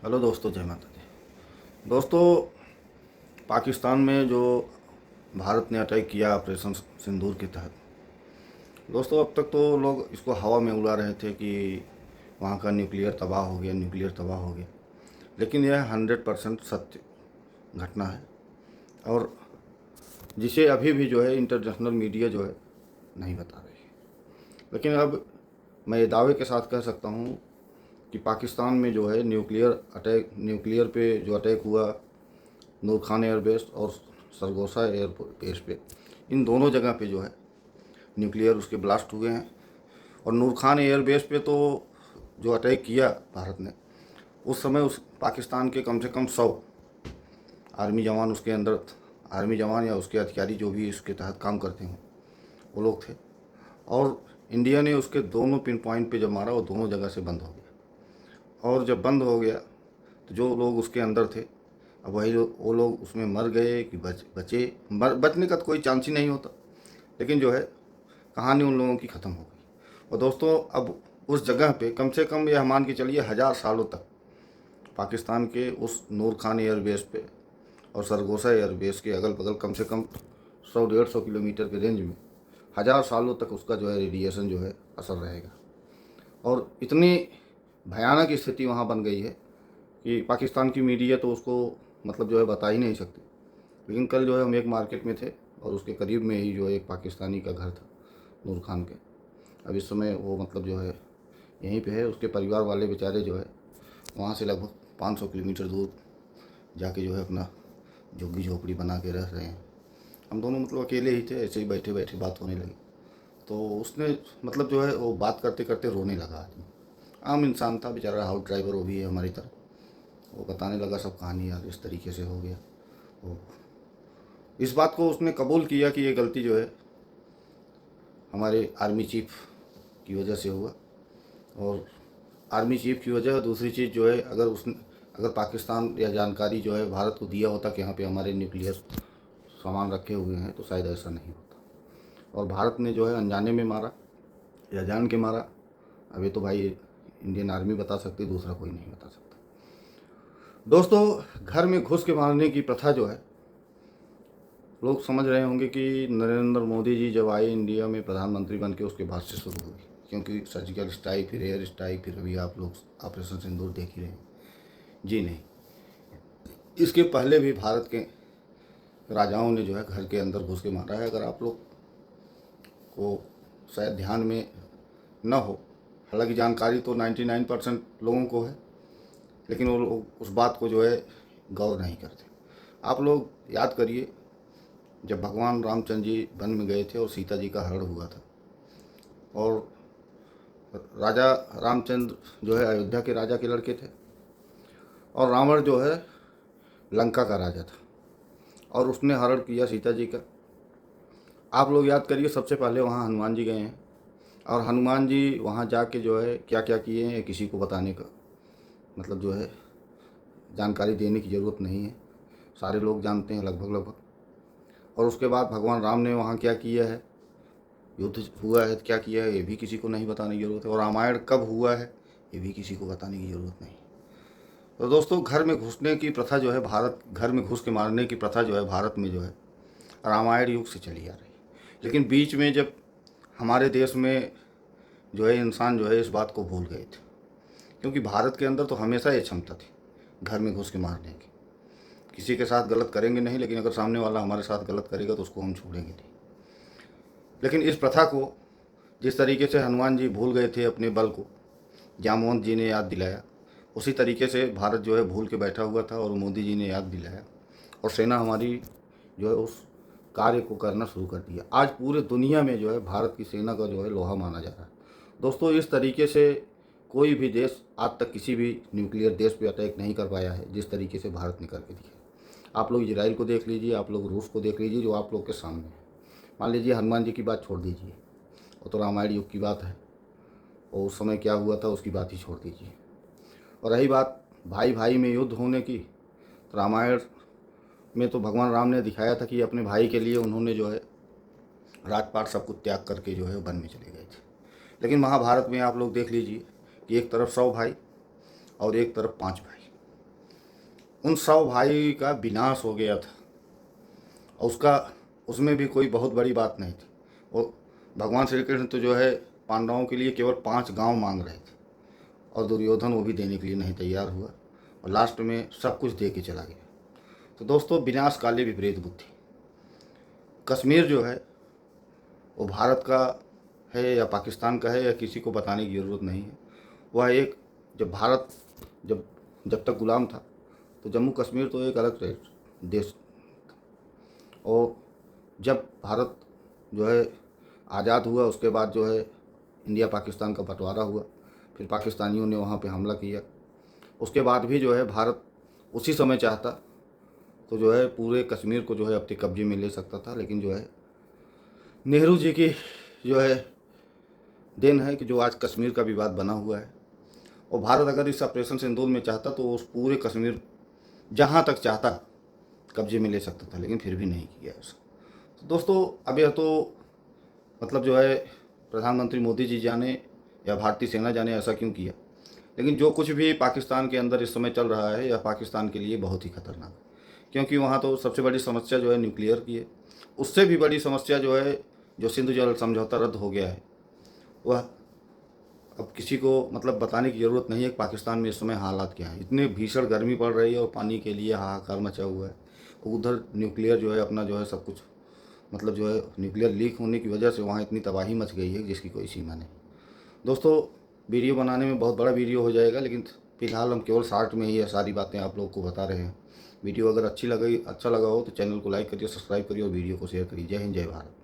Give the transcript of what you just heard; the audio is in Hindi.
हेलो दोस्तों, जय माता दी। दोस्तों, पाकिस्तान में जो भारत ने अटैक किया ऑपरेशन सिंदूर के तहत, दोस्तों अब तक तो लोग इसको हवा में उड़ा रहे थे कि वहाँ का न्यूक्लियर तबाह हो गया, न्यूक्लियर तबाह हो गया। लेकिन यह 100% सत्य घटना है और जिसे अभी भी जो है इंटरनेशनल मीडिया जो है नहीं बता रही है। लेकिन अब मैं ये दावे के साथ कह सकता हूँ कि पाकिस्तान में जो है न्यूक्लियर पे जो अटैक हुआ, नूर खान एयरबेस और सरगोसा एयरबेस पे, इन दोनों जगह पे जो है न्यूक्लियर उसके ब्लास्ट हुए हैं। और नूर खान एयरबेस पे तो जो अटैक किया भारत ने, उस समय उस पाकिस्तान के कम से कम 100 आर्मी जवान उसके अंदर, आर्मी जवान या उसके अधिकारी जो भी इसके तहत काम करते हैं वो लोग थे। और इंडिया ने उसके दोनों पिन पॉइंट पे जब मारा, वो दोनों जगह से बंद हो गया। और जब बंद हो गया तो जो लोग उसके अंदर थे, अब वो लोग उसमें मर गए कि बचने का तो कोई चांस ही नहीं होता। लेकिन जो है कहानी उन लोगों की ख़त्म हो गई। और दोस्तों अब उस जगह पे कम से कम यह मान के चलिए 1000 सालों तक पाकिस्तान के उस नूर खान एयरबेस पे और सरगोसा एयरबेस के अगल बगल कम से कम 100-150 किलोमीटर के रेंज में 1000 सालों तक उसका जो है रेडिएशन जो है असर रहेगा। और इतनी भयानक स्थिति वहाँ बन गई है कि पाकिस्तान की मीडिया तो उसको मतलब जो है बता ही नहीं सकती। लेकिन कल जो है हम एक मार्केट में थे और उसके करीब में ही जो है एक पाकिस्तानी का घर था, नूर खान के। अब इस समय वो मतलब जो है यहीं पे है। उसके परिवार वाले बेचारे जो है वहाँ से लगभग 500 किलोमीटर दूर जाके जो है अपना झुग्गी झोपड़ी बना के रह रहे हैं। हम दोनों मतलब अकेले ही थे, ऐसे ही बैठे बैठे बात होने लगी तो उसने मतलब जो है वो बात करते करते रोने लगा। आदमी आम इंसान था बेचारा, हाउस ड्राइवर वो भी है हमारी तरह। वो बताने लगा सब कहानी, यार इस तरीके से हो गया। वो इस बात को उसने कबूल किया कि ये गलती जो है हमारे आर्मी चीफ की वजह से हुआ। और आर्मी चीफ की वजह, दूसरी चीज़ जो है अगर पाकिस्तान या जानकारी जो है भारत को दिया होता कि यहाँ पे हमारे न्यूक्लियर सामान रखे हुए हैं, तो शायद ऐसा नहीं होता। और भारत ने जो है अनजाने में मारा या जान के मारा, अब ये तो भाई इंडियन आर्मी बता सकती, दूसरा कोई नहीं बता सकता। दोस्तों, घर में घुस के मारने की प्रथा जो है, लोग समझ रहे होंगे कि नरेंद्र मोदी जी जब आए इंडिया में प्रधानमंत्री बन के, उसके बाद से शुरू हुई। क्योंकि सर्जिकल स्ट्राइक, फिर एयर स्ट्राइक, फिर अभी आप लोग ऑपरेशन सिंदूर देख ही रहे हैं। जी नहीं, इसके पहले भी भारत के राजाओं ने जो है घर के अंदर घुस के मारा है। अगर आप लोग को शायद ध्यान में न हो, हालांकि जानकारी तो 99% लोगों को है, लेकिन वो लोग उस बात को जो है गौर नहीं करते। आप लोग याद करिए, जब भगवान रामचंद्र जी वन में गए थे और सीता जी का हरण हुआ था, और राजा रामचंद्र जो है अयोध्या के राजा के लड़के थे, और रावण जो है लंका का राजा था, और उसने हरण किया सीता जी का। आप लोग याद करिए, सबसे पहले वहाँ हनुमान जी गए हैं, और हनुमान जी वहाँ जाके जो है क्या क्या किए हैं किसी को बताने का मतलब जो है जानकारी देने की ज़रूरत नहीं है, सारे लोग जानते हैं लगभग। और उसके बाद भगवान राम ने वहाँ क्या किया है, युद्ध हुआ है क्या किया है, ये भी किसी को नहीं बताने की ज़रूरत है। और रामायण कब हुआ है ये भी किसी को बताने की ज़रूरत नहीं। तो दोस्तों, घर में घुसने की प्रथा जो है घर में घुस के मारने की प्रथा जो है भारत में जो है रामायण युग से चली आ रही है। लेकिन बीच में जब हमारे देश में जो है इंसान जो है इस बात को भूल गए थे, क्योंकि भारत के अंदर तो हमेशा ये क्षमता थी घर में घुस के मारने की। किसी के साथ गलत करेंगे नहीं, लेकिन अगर सामने वाला हमारे साथ गलत करेगा तो उसको हम छोड़ेंगे नहीं। लेकिन इस प्रथा को जिस तरीके से हनुमान जी भूल गए थे अपने बल को, जामवंत जी ने याद दिलाया, उसी तरीके से भारत जो है भूल के बैठा हुआ था और मोदी जी ने याद दिलाया, और सेना हमारी जो है उस कार्य को करना शुरू कर दिया। आज पूरे दुनिया में जो है भारत की सेना का जो है लोहा माना जा रहा है। दोस्तों, इस तरीके से कोई भी देश आज तक किसी भी न्यूक्लियर देश पे अटैक नहीं कर पाया है जिस तरीके से भारत ने करके दिया। आप लोग इजराइल को देख लीजिए, आप लोग रूस को देख लीजिए, जो आप लोग के सामने है। मान लीजिए हनुमान जी की बात छोड़ दीजिए, वो तो रामायण युग की बात है, और उस समय क्या हुआ था उसकी बात ही छोड़ दीजिए। और रही बात भाई भाई में युद्ध होने की, तो रामायण में तो भगवान राम ने दिखाया था कि अपने भाई के लिए उन्होंने जो है राजपाट सब कुछ त्याग करके जो है वन में चले गए थे। लेकिन महाभारत में आप लोग देख लीजिए कि एक तरफ 100 भाई और एक तरफ 5 भाई। उन 100 भाई का विनाश हो गया था, और उसमें भी कोई बहुत बड़ी बात नहीं थी। वो भगवान श्री कृष्ण तो जो है पांडवों के लिए केवल 5 गांव मांग रहे थे, और दुर्योधन वो भी देने के लिए नहीं तैयार हुआ, और लास्ट में सब कुछ दे के चला गया। तो दोस्तों, विनाश काले विपरीत बुद्धि। कश्मीर जो है वो भारत का है या पाकिस्तान का है, या किसी को बताने की ज़रूरत नहीं है। वह एक, जब भारत जब जब तक गुलाम था तो जम्मू कश्मीर तो एक अलग देश, और जब भारत जो है आज़ाद हुआ उसके बाद जो है इंडिया पाकिस्तान का बंटवारा हुआ, फिर पाकिस्तानियों ने वहाँ पे हमला किया। उसके बाद भी जो है भारत उसी समय चाहता तो जो है पूरे कश्मीर को जो है अपने कब्जे में ले सकता था, लेकिन जो है नेहरू जी की जो है देन है कि जो आज कश्मीर का विवाद बना हुआ है। और भारत अगर इस ऑपरेशन सिंदूर में चाहता तो उस पूरे कश्मीर जहाँ तक चाहता कब्जे में ले सकता था, लेकिन फिर भी नहीं किया ऐसा। तो दोस्तों, अब यह तो मतलब जो है प्रधानमंत्री मोदी जी जाने या भारतीय सेना जाने ऐसा क्यों किया, लेकिन जो कुछ भी पाकिस्तान के अंदर इस समय चल रहा है यह पाकिस्तान के लिए बहुत ही खतरनाक है। क्योंकि वहाँ तो सबसे बड़ी समस्या जो है न्यूक्लियर की है। उससे भी बड़ी समस्या जो है, जो सिंधु जल समझौता रद्द हो गया है, वह अब किसी को मतलब बताने की ज़रूरत नहीं है कि पाकिस्तान में इस समय हालात क्या हैं। इतने भीषण गर्मी पड़ रही है और पानी के लिए हाहाकार मचा हुआ है। उधर न्यूक्लियर जो है अपना जो है सब कुछ मतलब जो है न्यूक्लियर लीक होने की वजह से वहाँ इतनी तबाही मच गई है जिसकी कोई सीमा नहीं। दोस्तों, वीडियो बनाने में बहुत बड़ा वीडियो हो जाएगा, लेकिन फ़िलहाल हम केवल शॉर्ट में ही ये सारी बातें आप लोग को बता रहे हैं। वीडियो अगर अच्छा लगा हो तो चैनल को लाइक करिए, सब्सक्राइब करिए और वीडियो को शेयर करिए। जय हिंद, जय भारत।